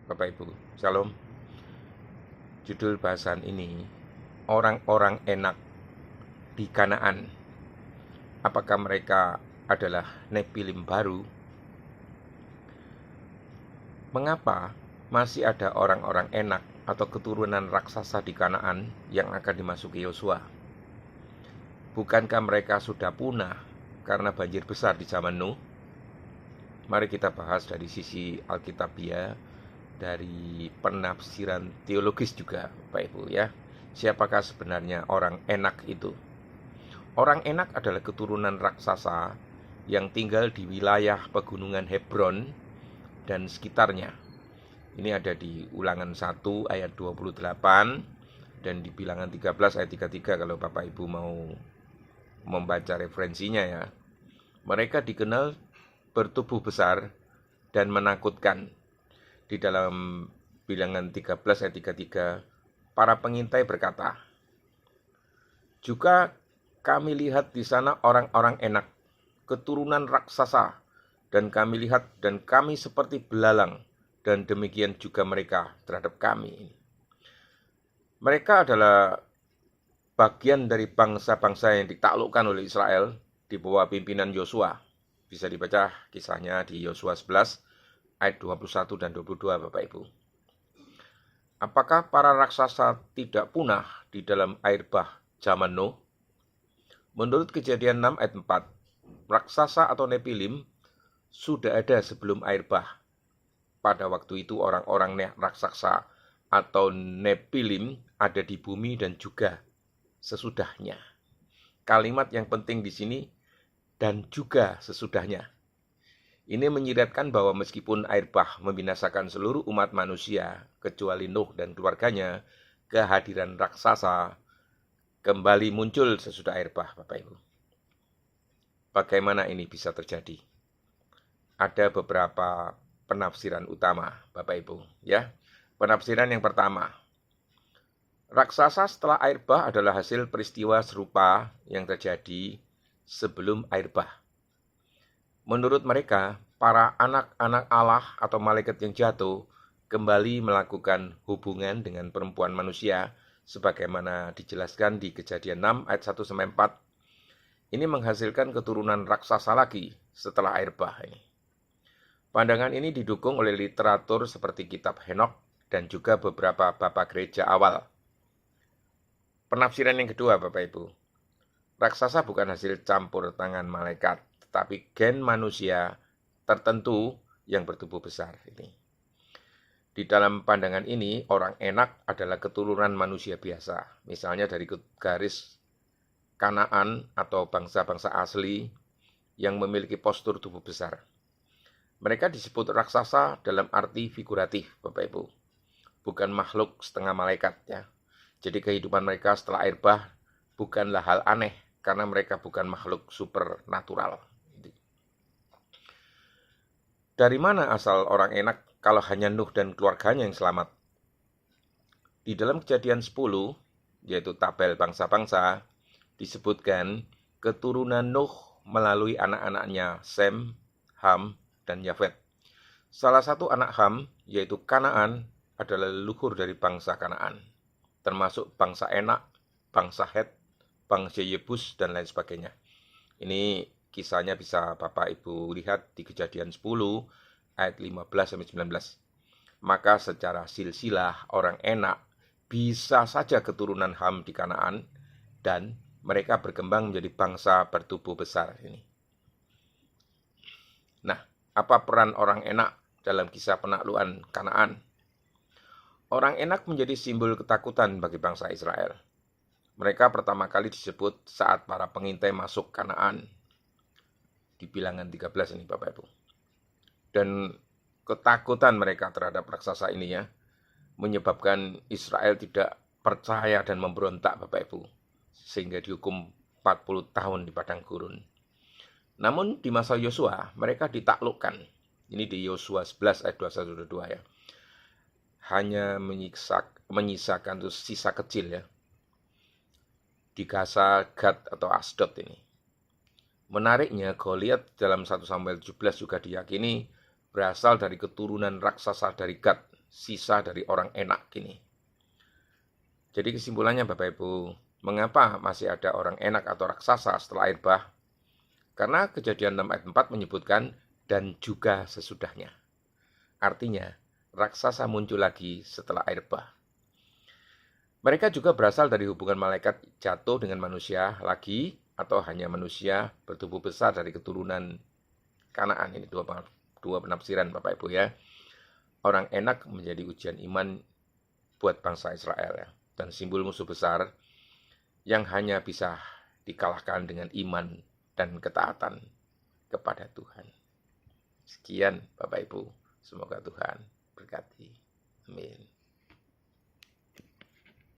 Bapak Ibu. Shalom. Judul bahasan ini, orang-orang enak di Kanaan. Apakah mereka adalah Nepilim baru? Mengapa masih ada orang-orang enak atau keturunan raksasa di Kanaan yang akan dimasuki Yosua? Bukankah mereka sudah punah karena banjir besar di zaman Nuh? Mari kita bahas dari sisi Alkitabiah, dari penafsiran teologis juga, Bapak Ibu ya. Siapakah sebenarnya orang enak itu? Orang enak adalah keturunan raksasa yang tinggal di wilayah pegunungan Hebron dan sekitarnya. Ini ada di Ulangan 1 ayat 28 dan di Bilangan 13 ayat 33 kalau Bapak Ibu mau membaca referensinya ya. Mereka dikenal bertubuh besar dan menakutkan. Di dalam Bilangan 13 ayat 33, para pengintai berkata, "Juga kami lihat di sana orang-orang enak, keturunan raksasa, dan kami lihat dan kami seperti belalang, dan demikian juga mereka terhadap kami." Mereka adalah bagian dari bangsa-bangsa yang ditaklukkan oleh Israel di bawah pimpinan Yosua. Bisa dibaca kisahnya di Yosua 11 ayat 21 dan 22, Bapak Ibu. Apakah para raksasa tidak punah di dalam air bah zaman Nuh? Menurut Kejadian 6 ayat 4, raksasa atau Nepilim sudah ada sebelum air bah. Pada waktu itu orang-orang raksasa atau Nepilim ada di bumi dan juga sesudahnya. Kalimat yang penting di sini, dan juga sesudahnya. Ini menyiratkan bahwa meskipun air bah membinasakan seluruh umat manusia, kecuali Nuh dan keluarganya, kehadiran raksasa kembali muncul sesudah air bah, Bapak Ibu. Bagaimana ini bisa terjadi? Ada beberapa penafsiran utama, Bapak Ibu. Ya, penafsiran yang pertama, raksasa setelah air bah adalah hasil peristiwa serupa yang terjadi sebelum air bah. Menurut mereka, para anak-anak Allah atau malaikat yang jatuh kembali melakukan hubungan dengan perempuan manusia sebagaimana dijelaskan di Kejadian 6 ayat 1-4. Ini menghasilkan keturunan raksasa lagi setelah air bah ini. Pandangan ini didukung oleh literatur seperti kitab Henokh dan juga beberapa bapa gereja awal. Penafsiran yang kedua, Bapak Ibu. Raksasa bukan hasil campur tangan malaikat, tetapi gen manusia tertentu yang bertubuh besar ini. Di dalam pandangan ini, orang enak adalah keturunan manusia biasa, misalnya dari garis Kanaan atau bangsa-bangsa asli yang memiliki postur tubuh besar. Mereka disebut raksasa dalam arti figuratif, Bapak Ibu, bukan makhluk setengah malaikat ya. Jadi kehidupan mereka setelah air bah bukanlah hal aneh karena mereka bukan makhluk supernatural. Dari mana asal orang enak kalau hanya Nuh dan keluarganya yang selamat? Di dalam Kejadian 10, yaitu tabel bangsa-bangsa, disebutkan keturunan Nuh melalui anak-anaknya Sem, Ham, dan Yafet. Salah satu anak Ham, yaitu Kanaan, adalah leluhur dari bangsa Kanaan, termasuk bangsa Enak, bangsa Het, bangsa Yebus, dan lain sebagainya. Ini kisahnya bisa Bapak Ibu lihat di Kejadian 10 ayat 15-19. Maka secara silsilah orang enak bisa saja keturunan Ham di Kanaan dan mereka berkembang menjadi bangsa bertubuh besar ini. Nah, apa peran orang enak dalam kisah penaklukan Kanaan? Orang enak menjadi simbol ketakutan bagi bangsa Israel. Mereka pertama kali disebut saat para pengintai masuk Kanaan. Di Bilangan 13 ini Bapak Ibu. Dan ketakutan mereka terhadap raksasa ini ya, menyebabkan Israel tidak percaya dan memberontak Bapak Ibu. Sehingga dihukum 40 tahun di padang gurun. Namun di masa Yosua mereka ditaklukkan. Ini di Yosua 11 ayat 21-22 ya. Hanya menyisakan sisa kecil ya. Di Gaza, Gad atau Asdod ini. Menariknya, Goliat dalam 1 Samuel 17 juga diyakini berasal dari keturunan raksasa dari Gad sisa dari orang enak kini. Jadi kesimpulannya Bapak Ibu, mengapa masih ada orang enak atau raksasa setelah air bah? Karena Kejadian 6 ayat 4 menyebutkan dan juga sesudahnya. Artinya, raksasa muncul lagi setelah air bah. Mereka juga berasal dari hubungan malaikat jatuh dengan manusia lagi, atau hanya manusia bertubuh besar dari keturunan Kanaan. Ini dua penafsiran Bapak Ibu ya. Orang enak menjadi ujian iman buat bangsa Israel ya. Dan simbol musuh besar yang hanya bisa dikalahkan dengan iman dan ketaatan kepada Tuhan. Sekian Bapak Ibu, semoga Tuhan berkati. Amin.